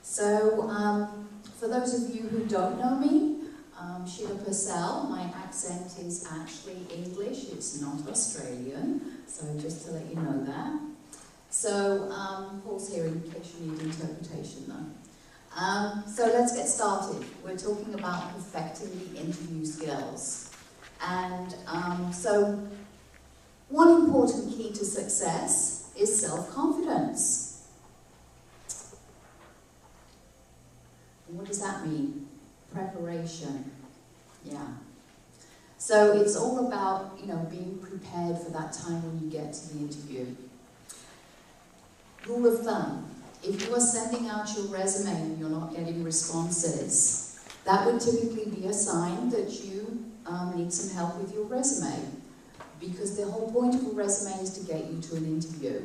So, for those of you who don't know me, Sheila Purcell, my accent is actually English, it's not Australian, so just to let you know that. So, Paul's here in case you need interpretation though. So let's get started. We're talking about perfecting the interview skills. And so, one important key to success is self-confidence. What does that mean? Preparation. Yeah. So it's all about, being prepared for that time when you get to the interview. Rule of thumb, if you are sending out your resume and you're not getting responses, that would typically be a sign that you need some help with your resume. Because the whole point of a resume is to get you to an interview.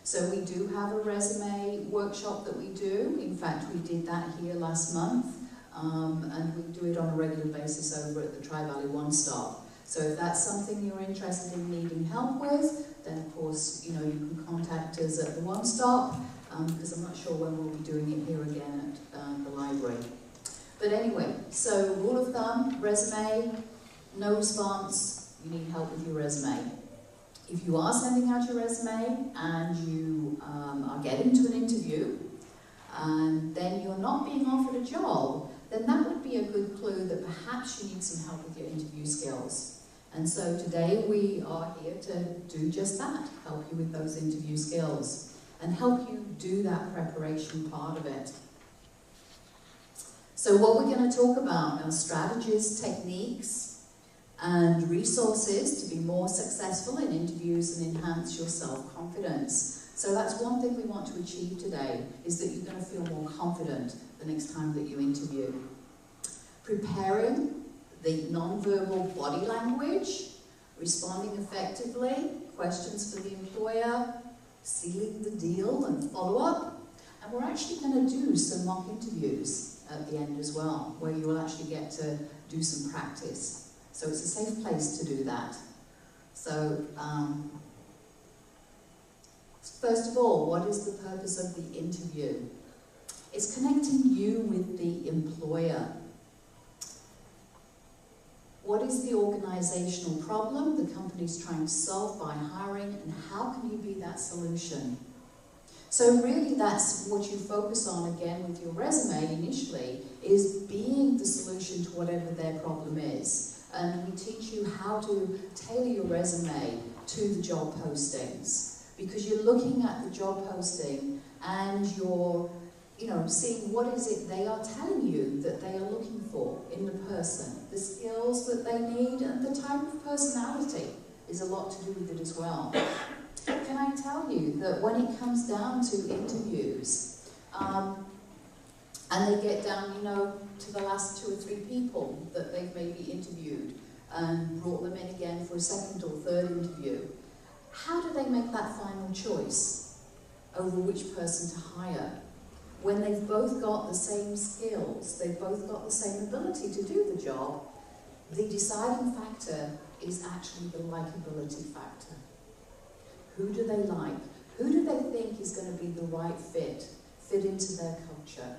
So we do have a resume workshop that we do. In fact, we did that here last month. And we do it on a regular basis over at the Tri-Valley One Stop. So if that's something you're interested in needing help with, then of course, you can contact us at the One Stop, because I'm not sure when we'll be doing it here again at the library. But anyway, so rule of thumb, resume, no response, you need help with your resume. If you are sending out your resume and you are getting to an interview, and then you're not being offered a job, then that would be a good clue that perhaps you need some help with your interview skills. And so today we are here to do just that, help you with those interview skills and help you do that preparation part of it. So what we're going to talk about are strategies, techniques, and resources to be more successful in interviews and enhance your self-confidence. So that's one thing we want to achieve today, is that you're going to feel more confident the next time that you interview. Preparing the non-verbal body language, responding effectively, questions for the employer, sealing the deal and follow-up. And we're actually going to do some mock interviews at the end as well, where you will actually get to do some practice. So it's a safe place to do that. So, first of all, what is the purpose of the interview? It's connecting you with the employer. What is the organizational problem the company's trying to solve by hiring, and how can you be that solution? So really that's what you focus on again with your resume initially, is being the solution to whatever their problem is. And we teach you how to tailor your resume to the job postings. Because you're looking at the job posting and you're, seeing what is it they are telling you that they are looking for in the person. The skills that they need and the type of personality is a lot to do with it as well. Can I tell you that when it comes down to interviews, and they get down, to the last 2 or 3 people that they've maybe interviewed and brought them in again for a second or third interview, how do they make that final choice over which person to hire? When they've both got the same skills, they've both got the same ability to do the job, the deciding factor is actually the likability factor. Who do they like? Who do they think is going to be the right fit into their culture?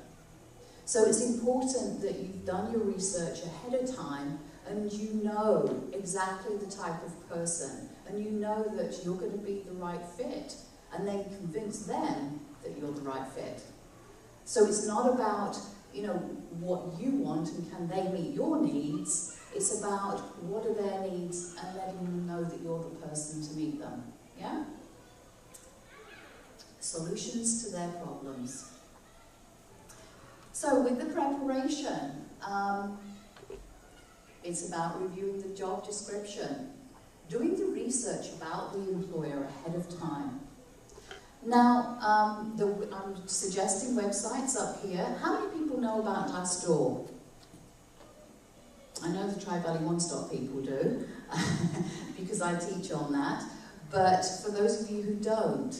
So it's important that you've done your research ahead of time and you know exactly the type of person, and you know that you're going to be the right fit, and then convince them that you're the right fit. So it's not about, what you want and can they meet your needs. It's about what are their needs and letting them know that you're the person to meet them. Yeah? Solutions to their problems. So with the preparation, it's about reviewing the job description, doing the research about the employer ahead of time. Now, I'm suggesting websites up here. How many people know about Glassdoor? I know the Tri-Valley One Stop people do, because I teach on that. But for those of you who don't,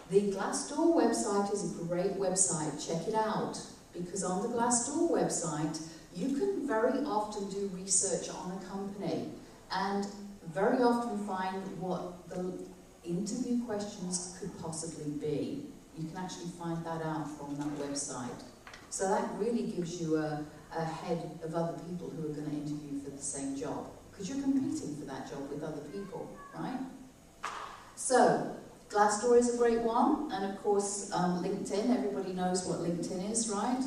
the Glassdoor website is a great website. Check it out, because on the Glassdoor website, you can very often do research on a company and very often find what the interview questions could possibly be. You can actually find that out from that website. So that really gives you a head of other people who are going to interview for the same job, because you're competing for that job with other people, right? So, Glassdoor is a great one, and of course LinkedIn, everybody knows what LinkedIn is, right?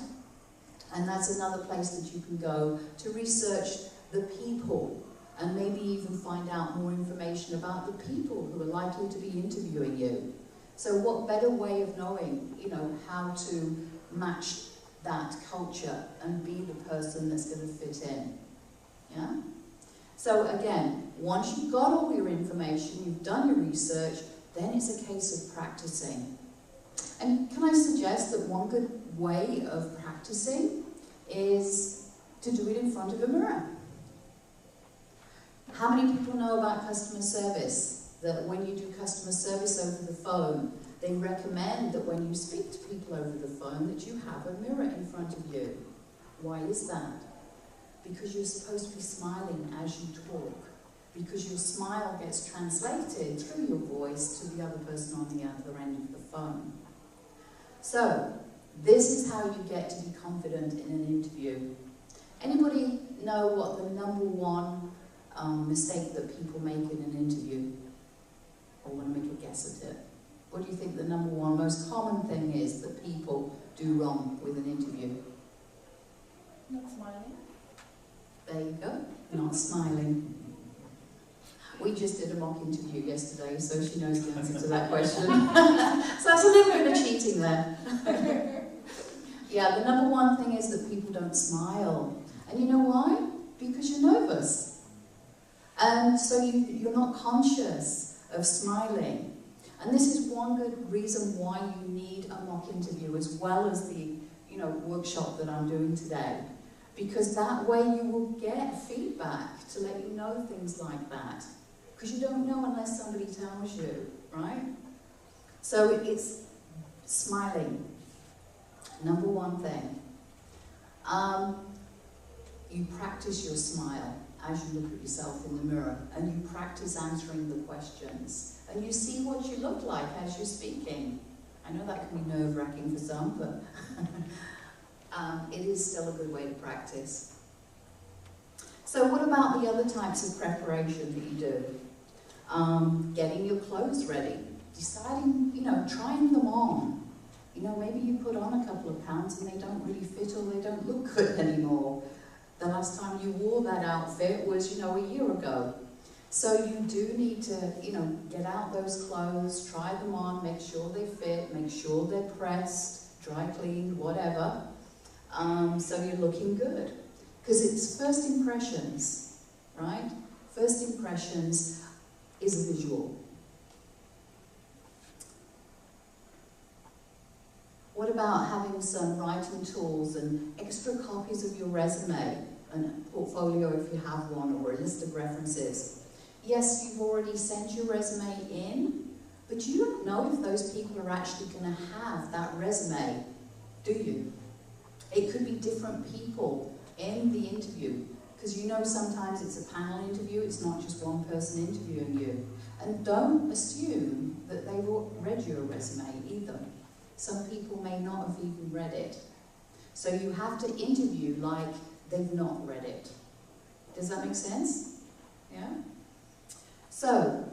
And that's another place that you can go to research the people, and maybe even find out more information about the people who are likely to be interviewing you. So what better way of knowing, you know, how to match that culture and be the person that's going to fit in, yeah? So again, once you've got all your information, you've done your research, then it's a case of practicing. And can I suggest that one good way of practicing is to do it in front of a mirror? How many people know about customer service? That when you do customer service over the phone, they recommend that when you speak to people over the phone that you have a mirror in front of you. Why is that? Because you're supposed to be smiling as you talk. Because your smile gets translated through your voice to the other person on the other end of the phone. So, this is how you get to be confident in an interview. Anybody know what the number one mistake that people make in an interview? I want to make a guess at it. What do you think the number one most common thing is that people do wrong with an interview? Not smiling. There you go, not smiling. We just did a mock interview yesterday, so she knows the answer to that question. So that's a little bit of cheating there. Yeah, the number one thing is that people don't smile. And you know why? Because you're nervous. And so you're not conscious of smiling. And this is one good reason why you need a mock interview, as well as the workshop that I'm doing today. Because that way you will get feedback to let you know things like that. Because you don't know unless somebody tells you, right? So it's smiling. Number one thing. You practice your smile as you look at yourself in the mirror, and you practice answering the questions, and you see what you look like as you're speaking. I know that can be nerve-wracking for some, but it is still a good way to practice. So what about the other types of preparation that you do? Getting your clothes ready, deciding, trying them on. Maybe you put on a couple of pounds and they don't really fit or they don't look good anymore. The last time you wore that outfit was, a year ago. So you do need to, get out those clothes, try them on, make sure they fit, make sure they're pressed, dry cleaned, whatever. So you're looking good. Because it's first impressions, right? First impressions is a visual. What about having some writing tools and extra copies of your resume and a portfolio if you have one, or a list of references? Yes, you've already sent your resume in, but you don't know if those people are actually going to have that resume, do you? It could be different people in the interview, because sometimes it's a panel interview, it's not just one person interviewing you. And don't assume that they've read your resume either. Some people may not have even read it. So you have to interview like they've not read it. Does that make sense? Yeah? So,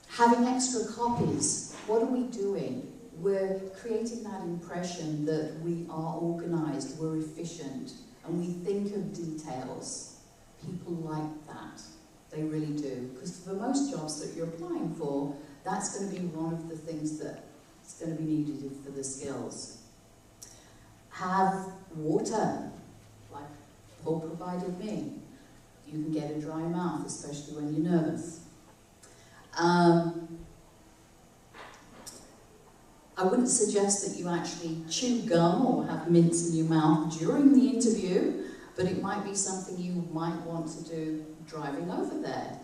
having extra copies, what are we doing? We're creating that impression that we are organised, we're efficient, and we think of details. People like that. They really do. Because for most jobs that you're applying for, that's going to be one of the things that is going to be needed for the skills. Have water, like Paul provided me. You can get a dry mouth, especially when you're nervous. I wouldn't suggest that you actually chew gum or have mints in your mouth during the interview, but it might be something you might want to do driving over there,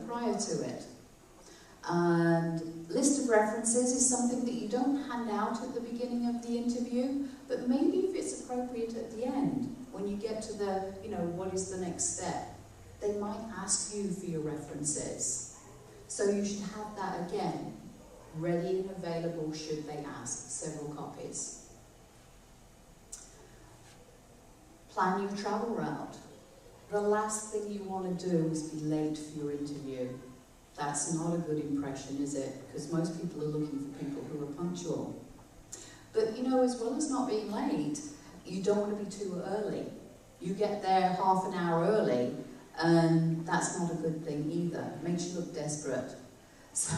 prior to it. And list of references is something that you don't hand out at the beginning of the interview, but maybe if it's appropriate at the end, when you get to the, what is the next step, they might ask you for your references. So you should have that again, ready and available should they ask, several copies. Plan your travel route. The last thing you want to do is be late for your interview. That's not a good impression, is it? Because most people are looking for people who are punctual. But you know, as well as not being late, you don't want to be too early. You get there half an hour early, and that's not a good thing either. It makes you look desperate. So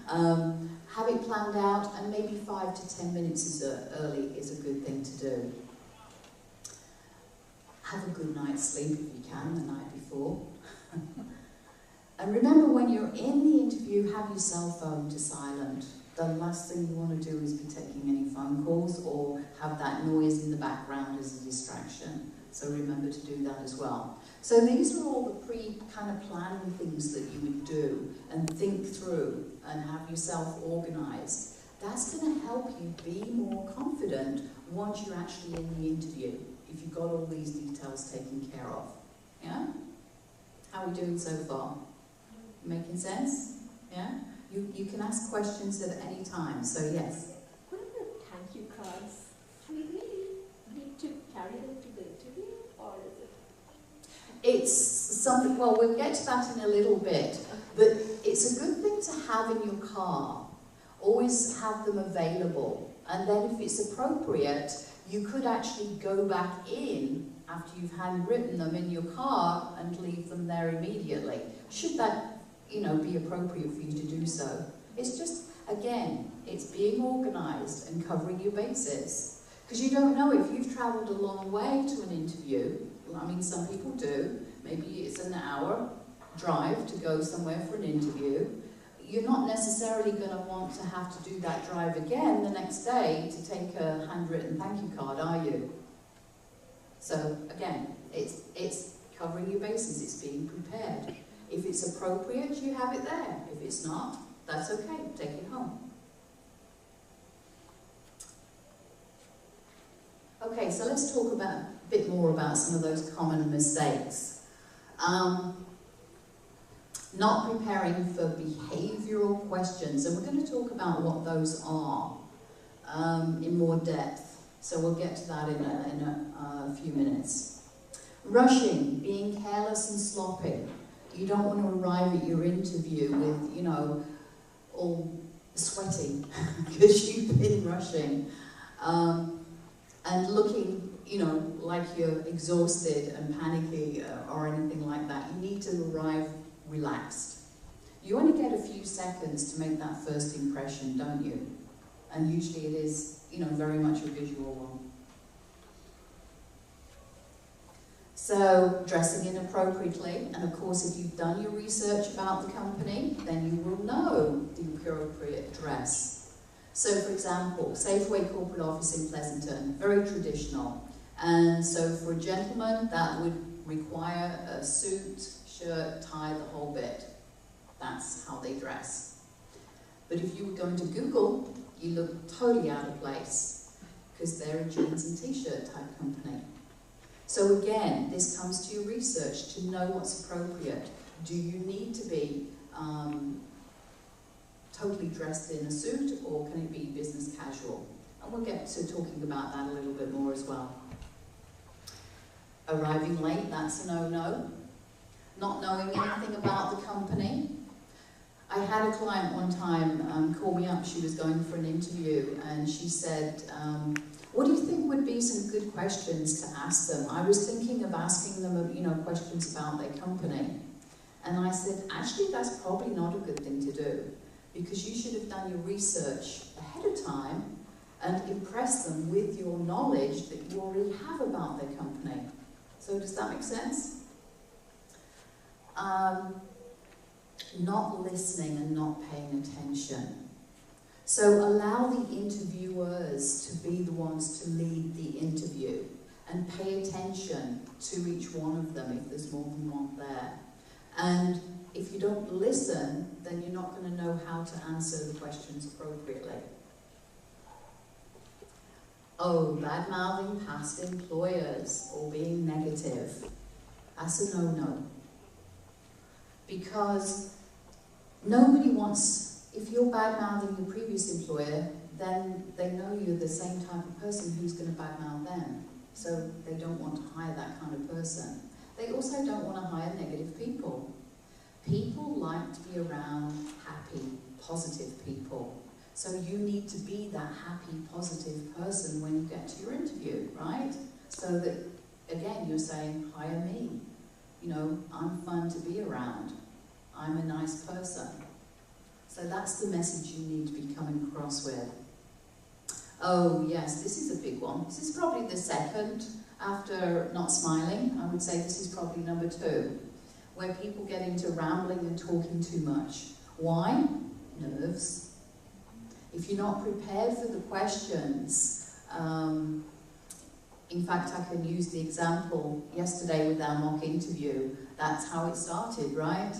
have it planned out, and maybe 5 to 10 minutes early is a good thing to do. Have a good night's sleep if you can the night before. And remember, when you're in the interview, have your cell phone to silent. The last thing you want to do is be taking any phone calls or have that noise in the background as a distraction. So remember to do that as well. So these are all the kind of planning things that you would do and think through and have yourself organised. That's going to help you be more confident once you're actually in the interview, if you've got all these details taken care of. Yeah? How are we doing so far? Making sense? Yeah? You can ask questions at any time, so yes. What are the thank you cards? Do we really need to carry them to the interview, or is it? It's something, well, we'll get to that in a little bit, but it's a good thing to have in your car. Always have them available, and then if it's appropriate, you could actually go back in after you've handwritten them in your car and leave them there immediately. Should that, you know, be appropriate for you to do so. It's just, again, it's being organised and covering your bases. Because you don't know if you've travelled a long way to an interview. I mean, some people do. Maybe it's an hour drive to go somewhere for an interview. You're not necessarily going to want to have to do that drive again the next day to take a handwritten thank you card, are you? So, again, it's covering your bases, it's being prepared. If it's appropriate, you have it there. If it's not, that's okay, take it home. Okay, so let's talk a bit more about some of those common mistakes. Not preparing for behavioural questions, and we're going to talk about what those are in more depth. So we'll get to that in a few minutes. Rushing, being careless and sloppy. You don't want to arrive at your interview with, you know, all sweating because you've been rushing and looking, you know, like you're exhausted and panicky or anything like that. You need to arrive relaxed. You only get a few seconds to make that first impression, don't you? And usually it is, you know, very much a visual one. So, dressing inappropriately, and of course if you've done your research about the company, then you will know the appropriate dress. So for example, Safeway Corporate Office in Pleasanton, very traditional. And so for a gentleman, that would require a suit, shirt, tie, the whole bit. That's how they dress. But if you were going to Google, you look totally out of place, because they're a jeans and t-shirt type company. So again, this comes to your research to know what's appropriate. Do you need to be totally dressed in a suit, or can it be business casual? And we'll get to talking about that a little bit more as well. Arriving late, that's a no-no. Not knowing anything about the company. I had a client one time call me up. She was going for an interview, and she said, what do you think would be some good questions to ask them? I was thinking of asking them, you know, questions about their company. And I said, actually, that's probably not a good thing to do, because you should have done your research ahead of time and impress them with your knowledge that you already have about their company. So does that make sense? Not listening and not paying attention. So allow the interviewers to be the ones to lead the interview and pay attention to each one of them if there's more than one there. And if you don't listen, then you're not going to know how to answer the questions appropriately. Oh, bad-mouthing past employers or being negative. That's a no-no. Because nobody wants, if you're bad-mouthing your previous employer, then they know you're the same type of person who's going to bad-mouth them. So they don't want to hire that kind of person. They also don't want to hire negative people. People like to be around happy, positive people. So you need to be that happy, positive person when you get to your interview, right? So that, again, you're saying, hire me. You know, I'm fun to be around. I'm a nice person. So that's the message you need to be coming across with. Oh yes, this is a big one. This is probably the second after not smiling. I would say this is probably number 2, where people get into rambling and talking too much. Why? Nerves. If you're not prepared for the questions, in fact, I can use the example yesterday with our mock interview. That's how it started, right?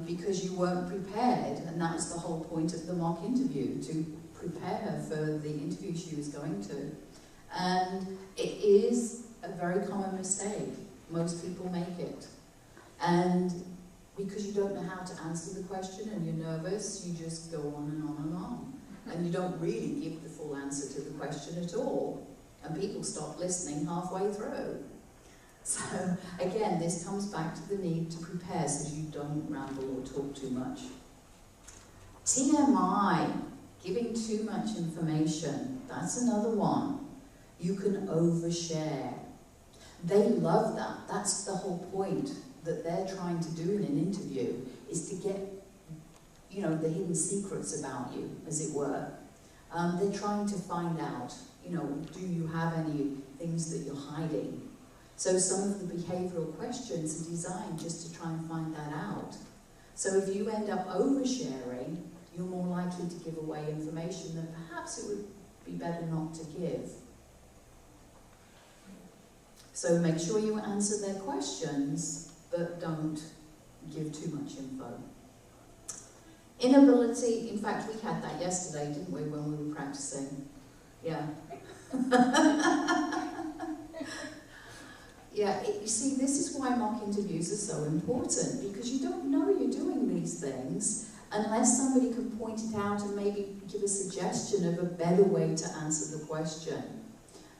Because you weren't prepared, and that was the whole point of the mock interview, to prepare her for the interview she was going to. And it is a very common mistake. Most people make it. And because you don't know how to answer the question and you're nervous, you just go on and on and on. And you don't really give the full answer to the question at all. And people stop listening halfway through. So again, this comes back to the need to prepare so you don't ramble or talk too much. TMI, giving too much information, that's another one. You can overshare. They love that. That's the whole point that they're trying to do in an interview, is to get, you know, the hidden secrets about you, as it were. They're trying to find out, you know, do you have any things that you're hiding? So some of the behavioural questions are designed just to try and find that out. So if you end up oversharing, you're more likely to give away information that perhaps it would be better not to give. So make sure you answer their questions, but don't give too much info. Inability, in fact, we had that yesterday, didn't we, when we were practicing? Yeah. Yeah, you see, this is why mock interviews are so important, because you don't know you're doing these things unless somebody can point it out and maybe give a suggestion of a better way to answer the question.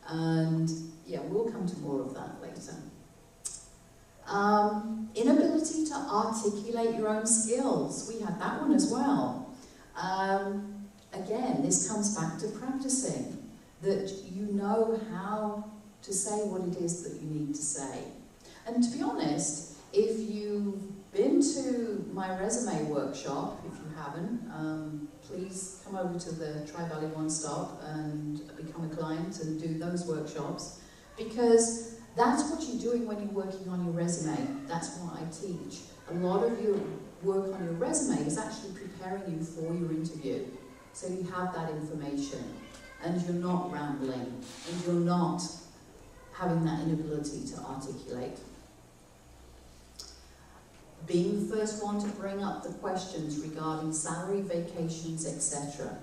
And yeah, we'll come to more of that later. Inability to articulate your own skills. We had that one as well. Again, this comes back to practicing, that you know how to say what it is that you need to say. And to be honest, if you've been to my resume workshop, if you haven't, please come over to the Tri-Valley One Stop and become a client and do those workshops, because that's what you're doing when you're working on your resume. That's what I teach. A lot of your work on your resume is actually preparing you for your interview. So you have that information, and you're not rambling, and you're not having that inability to articulate. Being the first one to bring up the questions regarding salary, vacations, etc.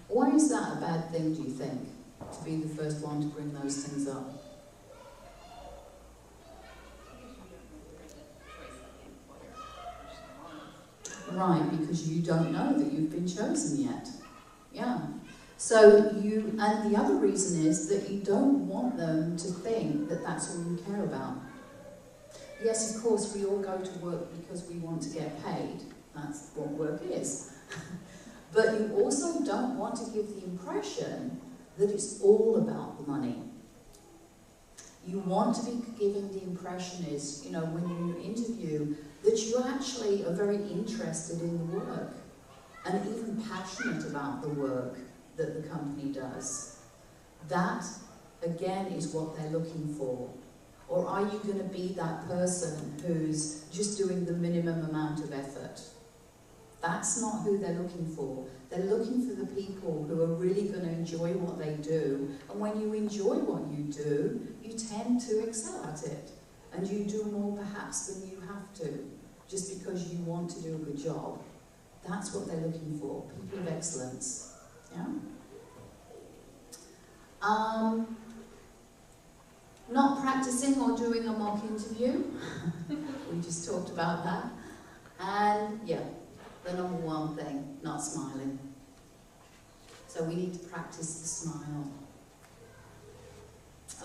Why is that a bad thing, do you think, to be the first one to bring those things up? Right, because you don't know that you've been chosen yet. Yeah. So and the other reason is that you don't want them to think that that's all you care about. Yes, of course, we all go to work because we want to get paid. That's what work is. But you also don't want to give the impression that it's all about the money. You want to be given the impression is, you know, when you interview, that you actually are very interested in the work and even passionate about the work that the company does. That, again, is what they're looking for. Or are you going to be that person who's just doing the minimum amount of effort? That's not who they're looking for. They're looking for the people who are really going to enjoy what they do. And when you enjoy what you do, you tend to excel at it. And you do more perhaps than you have to, just because you want to do a good job. That's what they're looking for, people of excellence. Yeah? Not practicing or doing a mock interview. We just talked about that. And yeah, the number one thing, not smiling. So we need to practice the smile.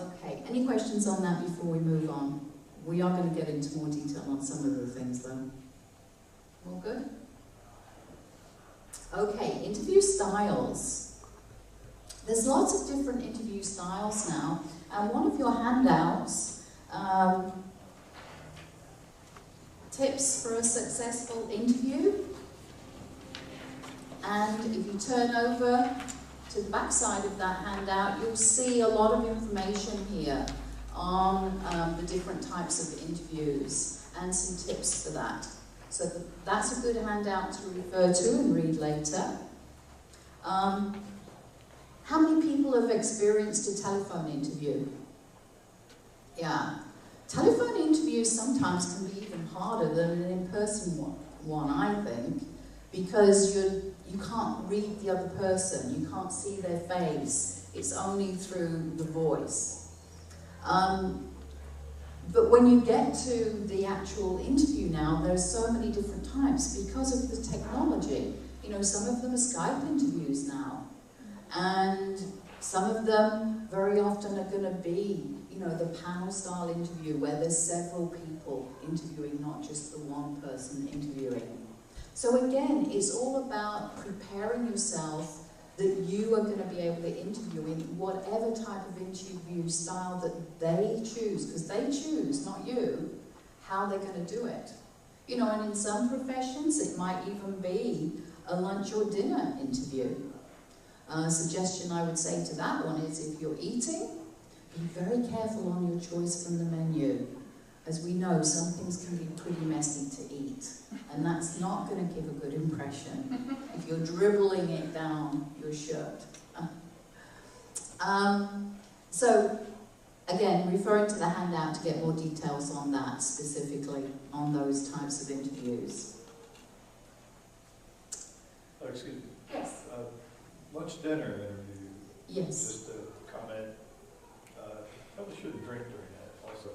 Okay, any questions on that before we move on? We are going to get into more detail on some of the things though. All good? Okay, interview styles. There's lots of different interview styles now, and one of your handouts, tips for a successful interview. And if you turn over to the back side of that handout, you'll see a lot of information here on the different types of interviews and some tips for that. So that's a good handout to refer to and read later. How many people have experienced a telephone interview? Yeah. Telephone interviews sometimes can be even harder than an in-person one, I think, because you can't read the other person, you can't see their face, it's only through the voice. But when you get to the actual interview now, there's so many different types because of the technology. You know, some of them are Skype interviews now, and some of them very often are going to be, you know, the panel style interview where there's several people interviewing, not just the one person interviewing. So again, it's all about preparing yourself that you are going to be able to interview in whatever type of interview style that they choose, because they choose, not you, how they're going to do it. You know, and in some professions it might even be a lunch or dinner interview. A suggestion I would say to that one is, if you're eating, be very careful on your choice from the menu. As we know, some things can be pretty messy to eat, and that's not going to give a good impression if you're dribbling it down your shirt. So, again, referring to the handout to get more details on that, specifically on those types of interviews. Oh, excuse me. Yes. Lunch dinner interview. Yes. Just a comment. Probably shouldn't drink during that. Also,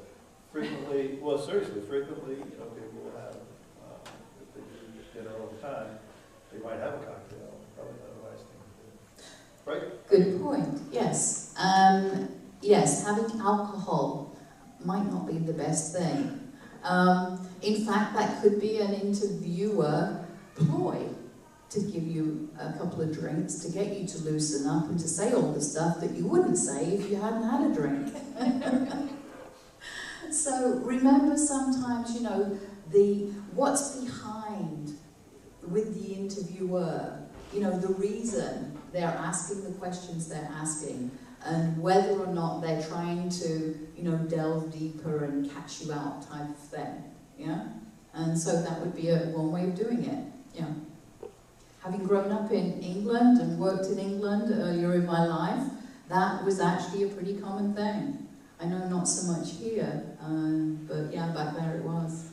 frequently, well, seriously, frequently, you know, people will have, if they do dinner all the time, they might have a cocktail. Probably not a wise thing to do. Right? Good point. Yes. Yes, having alcohol might not be the best thing. In fact, that could be an interviewer ploy to give you a couple of drinks to get you to loosen up and to say all the stuff that you wouldn't say if you hadn't had a drink. So remember sometimes, you know, what's behind with the interviewer, you know, the reason they're asking the questions they're asking, and whether or not they're trying to, you know, delve deeper and catch you out type of thing, yeah? And so that would be one way of doing it, yeah. Having grown up in England and worked in England earlier in my life, that was actually a pretty common thing. I know not so much here, but yeah, back there it was.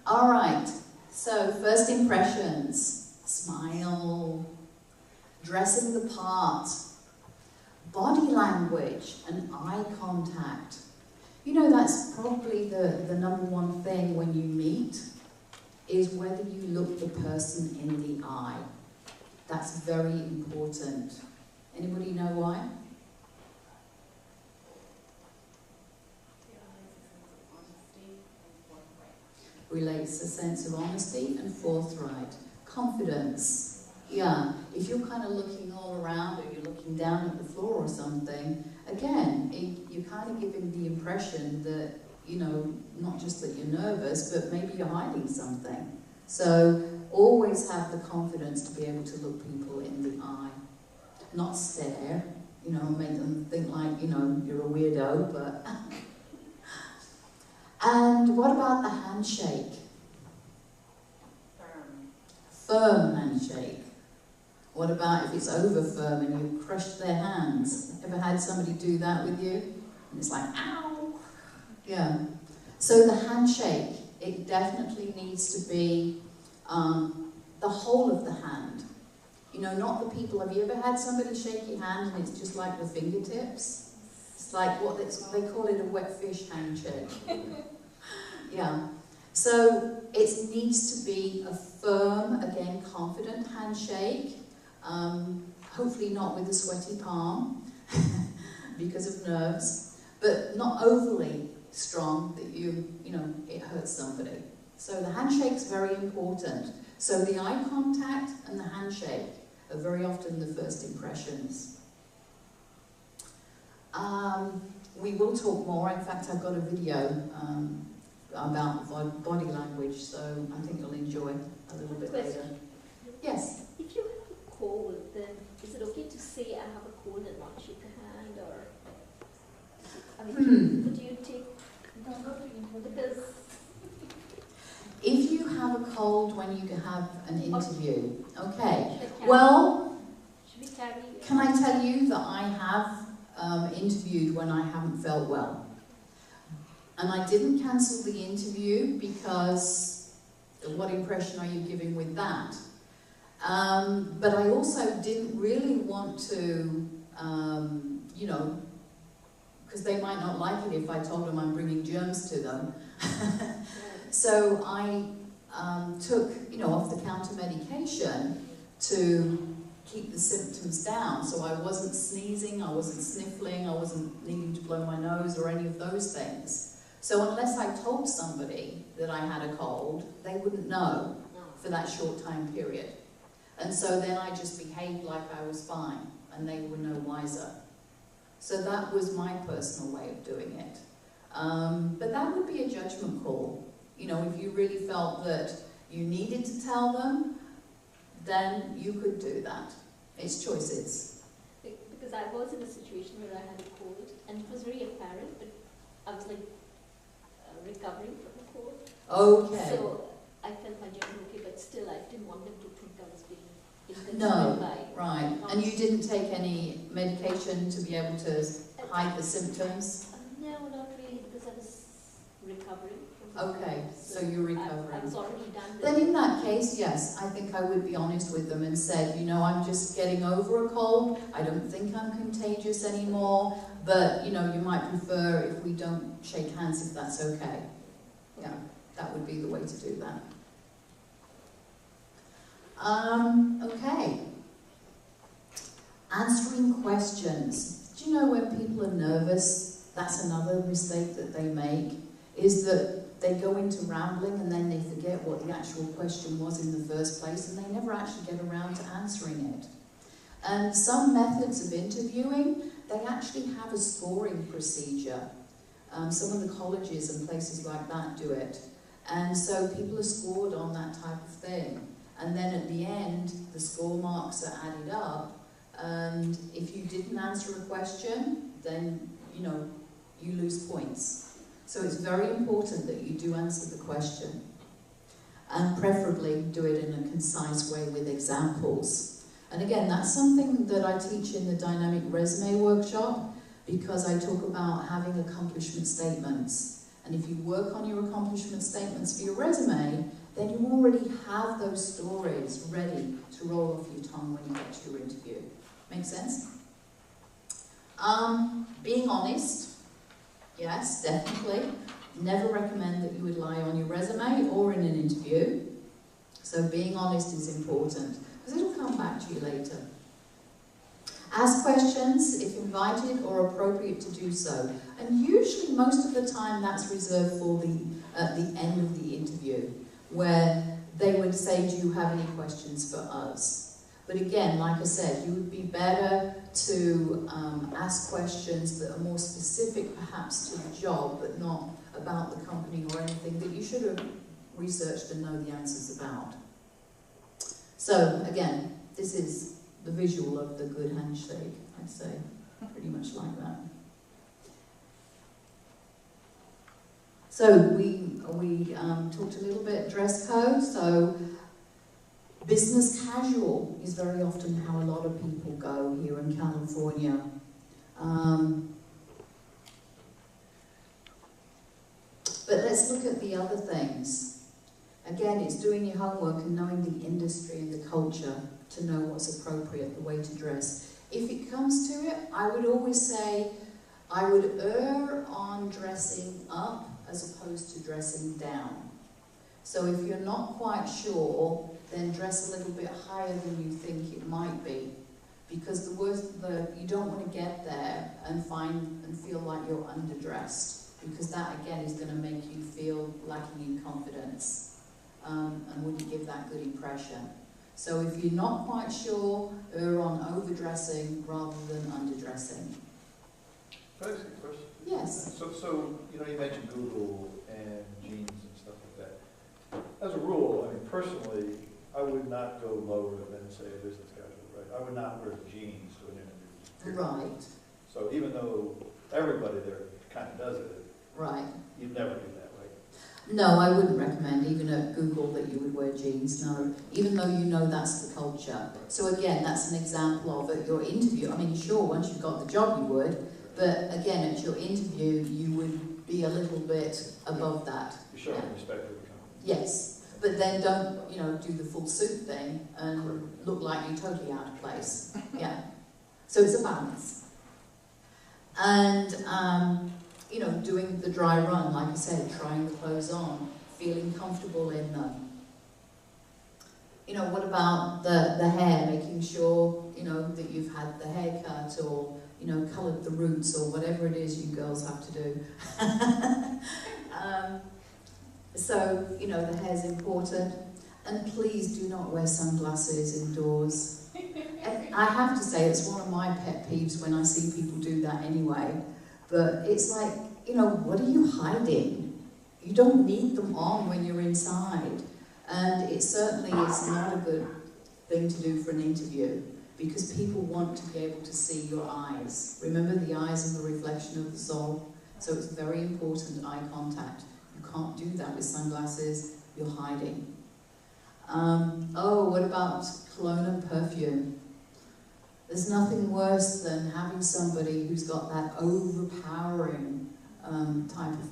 All right, so first impressions, smile, dressing the part, body language and eye contact. You know, that's probably the number one thing when you meet, is whether you look the person in the eye. That's very important. Anybody know why? Relates a sense of honesty and forthright. Confidence. Yeah, if you're kind of looking all around or you're looking down at the floor or something, again, you're kind of giving the impression that, you know, not just that you're nervous, but maybe you're hiding something. So always have the confidence to be able to look people in the eye. Not stare, you know, make them think like, you know, you're a weirdo, but... And what about the handshake? Firm handshake. What about if it's over firm and you crush their hands? Ever had somebody do that with you? And it's like, ow! Yeah. So the handshake, it definitely needs to be the whole of the hand. You know, not the people. Have you ever had somebody shake your hand and it's just like the fingertips? It's like they call it a wet fish handshake. Yeah. So it needs to be a firm, again, confident handshake. Hopefully not with a sweaty palm. because of nerves, but not overly strong that it hurts somebody. So the handshake's very important. So the eye contact and the handshake are very often the first impressions. We will talk more. In fact, I've got a video about body language, so I think you'll enjoy a little bit later. Yes? If you have a cold, then is it okay to say I have a cold and not shake a hand, or could you take because if you have a cold when you have an interview, okay. should we carry? Can I tell you that I have interviewed when I haven't felt well? And I didn't cancel the interview because what impression are you giving with that? But I also didn't really want to, because they might not like it if I told them I'm bringing germs to them. So I took, off-the-counter medication to keep the symptoms down. So I wasn't sneezing, I wasn't sniffling, I wasn't needing to blow my nose or any of those things. So unless I told somebody that I had a cold, they wouldn't know for that short time period. And so then I just behaved like I was fine, and they were no wiser. So that was my personal way of doing it. But that would be a judgment call. If you really felt that you needed to tell them, then you could do that. It's choices. Because I was in a situation where I had a cold, and it was very apparent, but I was like recovering from the cold. Okay. So I felt my job okay, but still I didn't want them to think I was being inconsiderate No, by. right. And you didn't take any medication to be able to hide the symptoms? No, not really, because I was recovering. Okay, so you're recovering. I was already done with Then in that case, yes, I think I would be honest with them and said, I'm just getting over a cold. I don't think I'm contagious anymore, but, you might prefer if we don't shake hands, if that's okay. Yeah, that would be the way to do that. Okay. Answering questions. Do you know when people are nervous, that's another mistake that they make, is that they go into rambling and then they forget what the actual question was in the first place, and they never actually get around to answering it. And some methods of interviewing, they actually have a scoring procedure. Some of the colleges and places like that do it. And so people are scored on that type of thing. And then at the end, the score marks are added up. And if you didn't answer a question, then, you lose points. So it's very important that you do answer the question. And preferably do it in a concise way with examples. And again, that's something that I teach in the dynamic resume workshop, because I talk about having accomplishment statements. And if you work on your accomplishment statements for your resume, then you already have those stories ready to roll off your tongue when you get to your interview. Make sense? Being honest. Yes, definitely. Never recommend that you would lie on your resume or in an interview. So being honest is important, because it'll come back to you later. Ask questions if invited or appropriate to do so. And usually, most of the time, that's reserved for at the end of the interview, where they would say, do you have any questions for us? But again, like I said, you would be better to ask questions that are more specific perhaps to the job, but not about the company or anything that you should have researched and know the answers about. So again, this is the visual of the good handshake, I'd say, pretty much like that. So we talked a little bit dress code. So business casual is very often how a lot of people go here in California. But let's look at the other things. Again, it's doing your homework and knowing the industry and the culture to know what's appropriate, the way to dress. If it comes to it, I would always say I would err on dressing up as opposed to dressing down. So if you're not quite sure, then dress a little bit higher than you think it might be. Because you don't want to get there and feel like you're underdressed, because that again is going to make you feel lacking in confidence, and wouldn't give that good impression. So if you're not quite sure, err on overdressing rather than underdressing. Can I ask you a question? Yes. So you mentioned Google and jeans and stuff like that. As a rule, I mean, personally, I would not go lower than, say, a business casual, right? I would not wear jeans to an interview. Right. So even though everybody there kind of does it, right, you'd never do that, right? No, I wouldn't recommend, even at Google, that you would wear jeans, no. Even though you know that's the culture. So again, that's an example of at your interview. I mean, sure, once you've got the job you would, but again, at your interview, you would be a little bit above that. You're showing Yeah. respect for the company. Yes, but then don't, do the full suit thing and look like you're totally out of place. Yeah. So it's a balance. And, doing the dry run, like I said, trying the clothes on, feeling comfortable in them. What about the hair, making sure, that you've had the haircut or, coloured the roots or whatever it is you girls have to do. So, the hair's important. And please do not wear sunglasses indoors. And I have to say, it's one of my pet peeves when I see people do that anyway. But it's like, what are you hiding? You don't need them on when you're inside. And it certainly is not a good thing to do for an interview, because people want to be able to see your eyes. Remember, the eyes are the reflection of the soul. So it's very important, eye contact. You can't do that with sunglasses, you're hiding. What about cologne and perfume? There's nothing worse than having somebody who's got that overpowering type of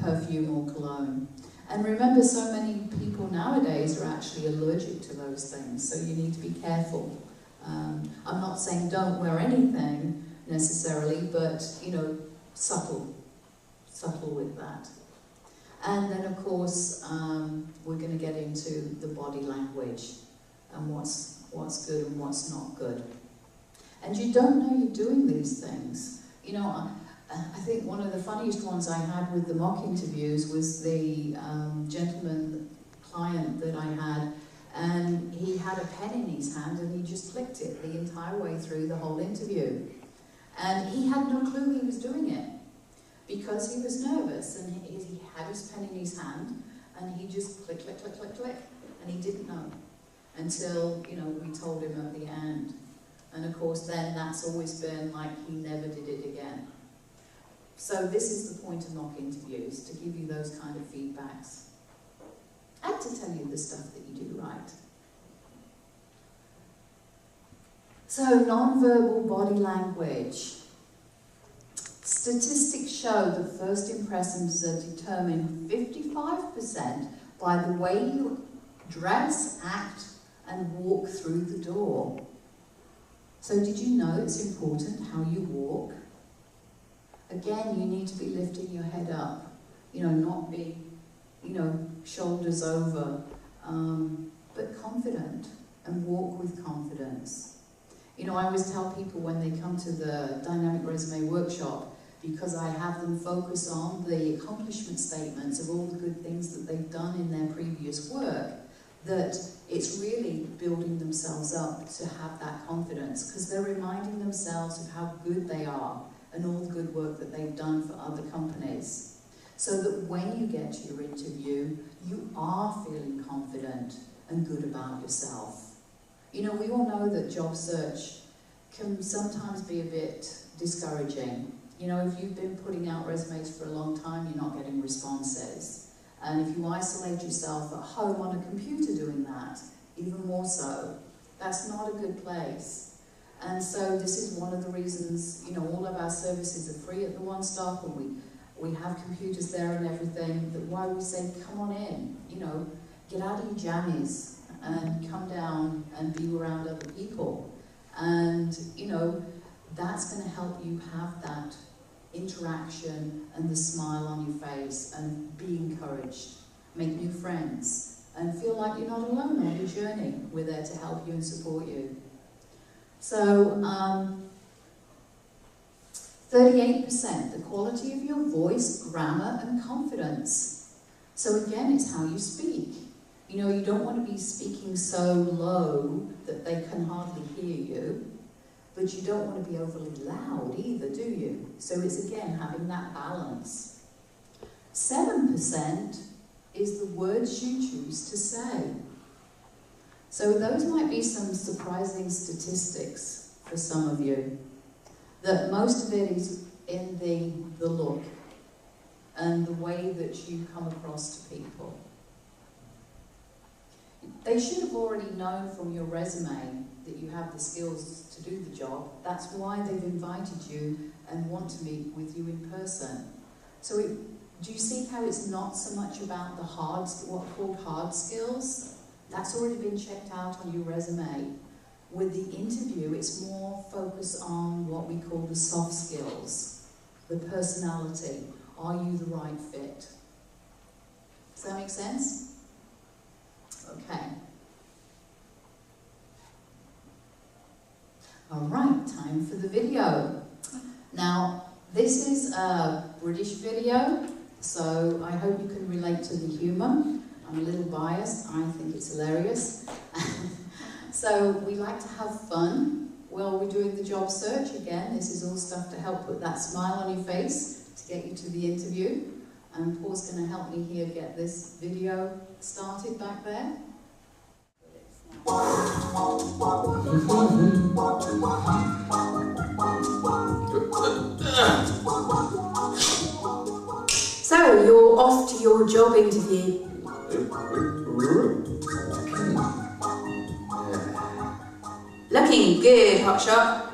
perfume or cologne. And remember, so many people nowadays are actually allergic to those things, so you need to be careful. I'm not saying don't wear anything necessarily, but, subtle with that. And then, of course, we're going to get into the body language and what's good and what's not good. And you don't know you're doing these things. I think one of the funniest ones I had with the mock interviews was the gentleman client that I had, and he had a pen in his hand and he just clicked it the entire way through the whole interview. And he had no clue he was doing it, because he was nervous, and he had his pen in his hand and he just click, click, click, click, click, and he didn't know until, we told him at the end. And of course then that's always been like he never did it again. So this is the point of mock interviews, to give you those kind of feedbacks and to tell you the stuff that you do right. So non-verbal body language. Statistics show that first impressions are determined 55% by the way you dress, act, and walk through the door. So did you know it's important how you walk? Again, you need to be lifting your head up, not be, shoulders over, but confident, and walk with confidence. I always tell people when they come to the Dynamic Resume Workshop, because I have them focus on the accomplishment statements of all the good things that they've done in their previous work, that it's really building themselves up to have that confidence, because they're reminding themselves of how good they are and all the good work that they've done for other companies. So that when you get to your interview, you are feeling confident and good about yourself. We all know that job search can sometimes be a bit discouraging. If you've been putting out resumes for a long time, you're not getting responses. And if you isolate yourself at home on a computer doing that, even more so, that's not a good place. And so this is one of the reasons, all of our services are free at the One Stop, and we have computers there and everything, that why we say, come on in, get out of your jammies and come down and be around other people. And, that's going to help you have that interaction and the smile on your face, and be encouraged, make new friends, and feel like you're not alone on your journey. We're there to help you and support you. So, 38%, the quality of your voice, grammar and confidence. So again, it's how you speak. You know, you don't want to be speaking so low that they can hardly hear you, but you don't want to be overly loud either, do you? So it's again having that balance. 7% is the words you choose to say. So those might be some surprising statistics for some of you. That most of it is in the look and the way that you come across to people. They should have already known from your resume that you have the skills to do the job. That's why they've invited you and want to meet with you in person. So do you see how it's not so much about the what are called hard skills? That's already been checked out on your resume. With the interview, it's more focused on what we call the soft skills, the personality. Are you the right fit? Does that make sense? Okay. All right, time for the video. Now, this is a British video, so I hope you can relate to the humour. I'm a little biased, I think it's hilarious. So we like to have fun while we're doing the job search. Again, this is all stuff to help put that smile on your face to get you to the interview. And Paul's going to help me here get this video started back there. So, you're off to your job interview. Looking good, hotshot.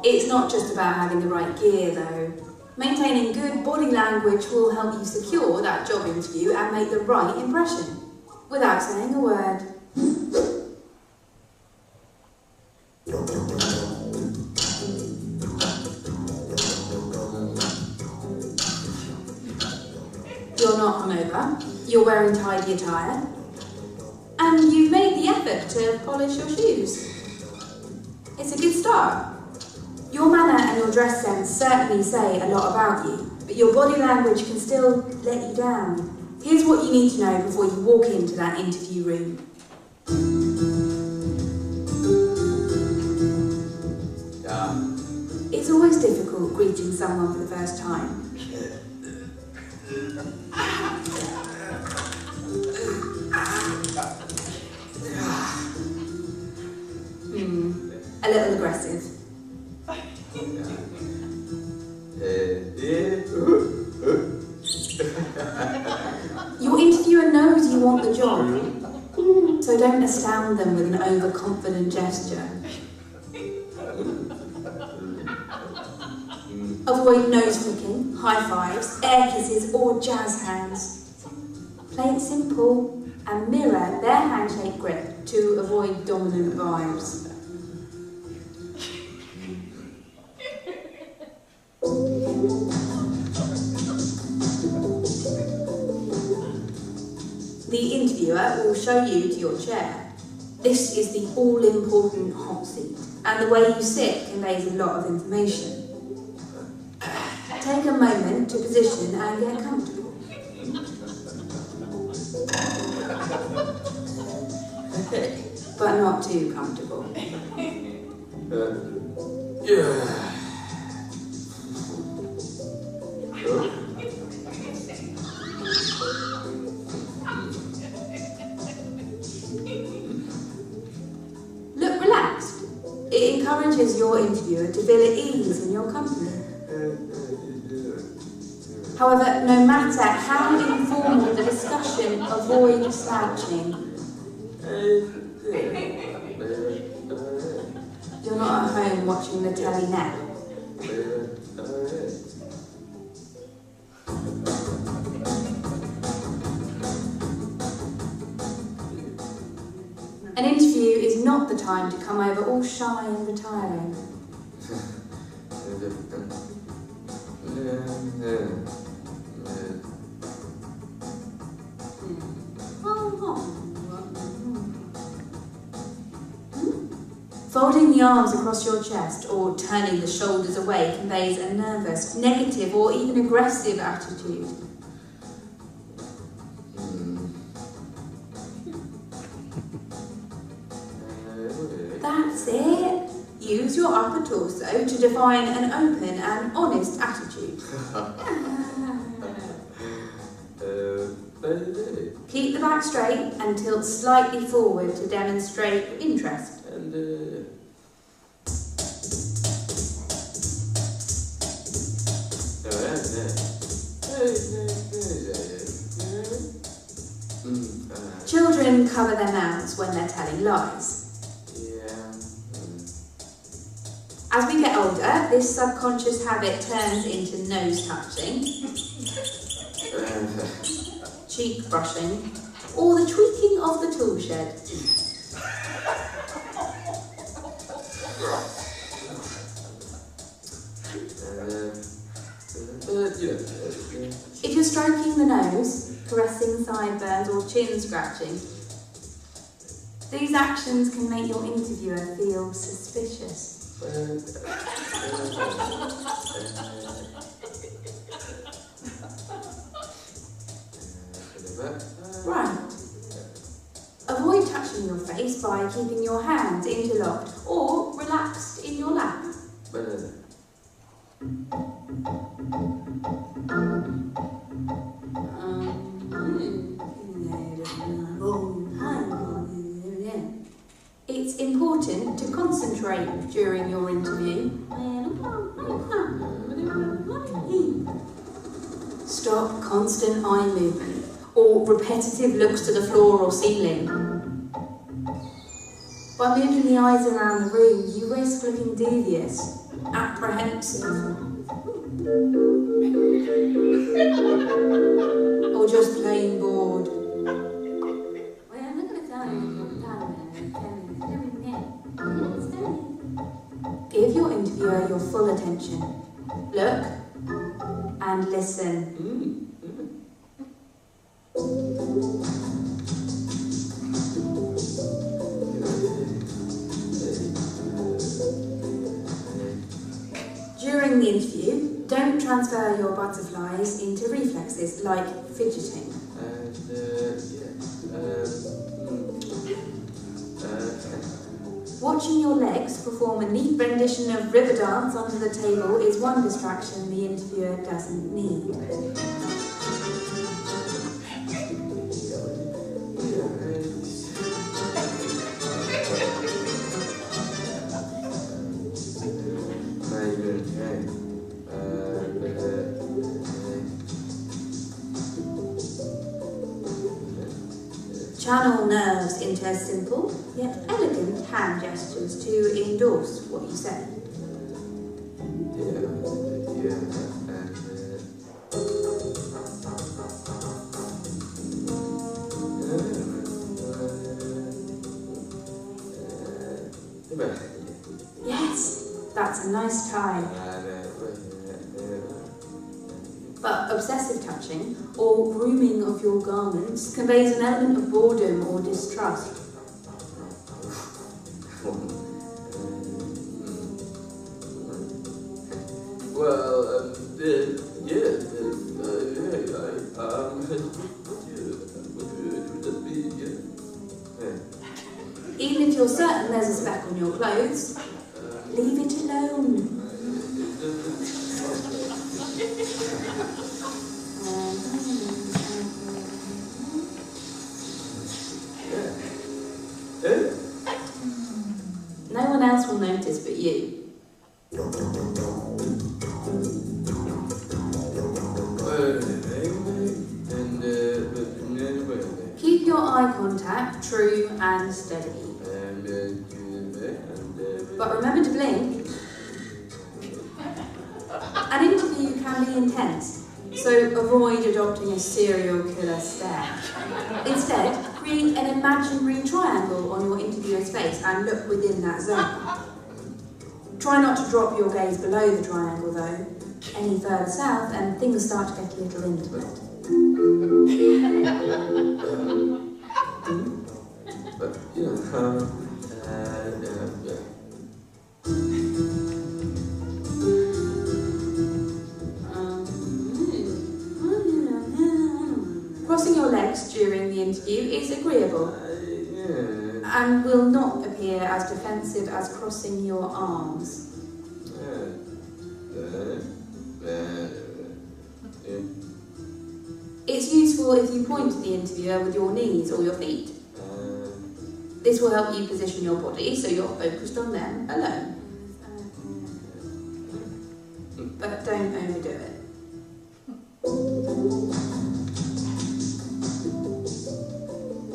It's not just about having the right gear, though. Maintaining good body language will help you secure that job interview and make the right impression, without saying a word. You're not hungover, you're wearing tidy attire, and you've made the effort to polish your shoes. It's a good start. Your manner and your dress sense certainly say a lot about you, but your body language can still let you down. Here's what you need to know before you walk into that interview room. It's always difficult greeting someone for the first time. A little aggressive. Your interviewer knows you want the job, so don't astound them with an overconfident gesture. Avoid nose flicking, high fives, air kisses or jazz hands. Play it simple and mirror their handshake grip to avoid dominant vibes. The interviewer will show you to your chair. This is the all-important hot seat, and the way you sit conveys a lot of information. Take a moment to position and get comfortable. But not too comfortable. Look relaxed. It encourages your interviewer to feel at ease in your company. However, no matter how informal the discussion, avoid slouching. You're not at home watching the telly now. An interview is not the time to come over all shy and retiring. Folding the arms across your chest or turning the shoulders away conveys a nervous, negative or even aggressive attitude. That's it. Use your upper torso to define an open and honest attitude. Keep the back straight and tilt slightly forward to demonstrate interest. Children cover their mouths when they're telling lies. As we get older, this subconscious habit turns into nose touching, cheek brushing, or the tweaking of the tool shed. If you're stroking the nose, caressing sideburns or chin scratching, these actions can make your interviewer feel suspicious. Right. Avoid touching your face by keeping your hands interlocked or relaxed in your lap. It's important to concentrate during your interview. Stop constant eye movement or repetitive looks to the floor or ceiling. By moving the eyes around the room, you risk looking devious, apprehensive, or just plain bored. Give your interviewer your full attention. Look and listen. During the interview, don't transfer your butterflies into reflexes like fidgeting. Watching your legs perform a neat rendition of river dance under the table is one distraction the interviewer doesn't need. Channel nerves into simple yet elegant hand gestures to endorse what you say. Yes, that's a nice tie. But obsessive touching or grooming of your garments conveys an element of boredom or distrust. Even if you're certain there's a speck on your clothes, leave it alone. No one else will notice but you. Keep your eye contact true and steady. But remember to blink. An interview can be intense, so avoid adopting a serial killer stare. Instead, create an imaginary triangle on your interviewer's face and look within that zone. Try not to drop your gaze below the triangle though. Any further south and things start to get a little intimate. interview is agreeable and will not appear as defensive as crossing your arms. It's useful if you point to the interviewer with your knees or your feet. This will help you position your body so you're focused on them alone. But don't overdo it.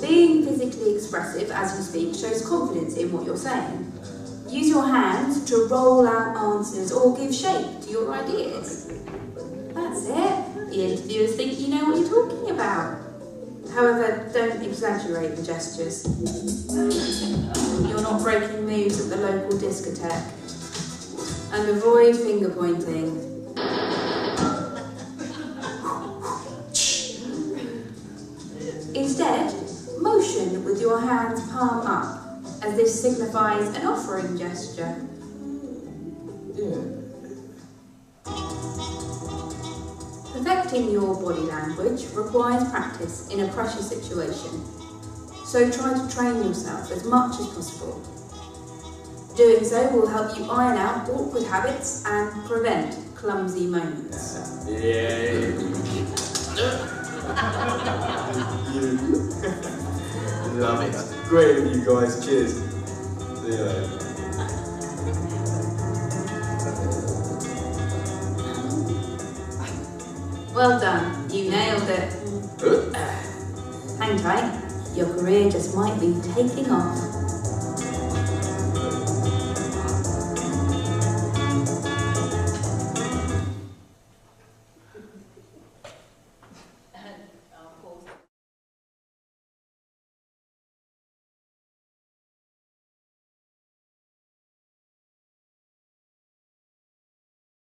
Being physically expressive as you speak shows confidence in what you're saying. Use your hands to roll out answers or give shape to your ideas. That's it. The interviewers think you know what you're talking about. However, don't exaggerate the gestures. You're not breaking moves at the local discotheque. And avoid finger pointing. Instead, motion with your hands palm up, as this signifies an offering gesture. Perfecting your body language requires practice in a pressure situation, so try to train yourself as much as possible. Doing so will help you iron out awkward habits and prevent clumsy moments. Love it. That's great of you guys. Cheers. See you later. Well done, you nailed it. Hang tight, your career just might be taking off.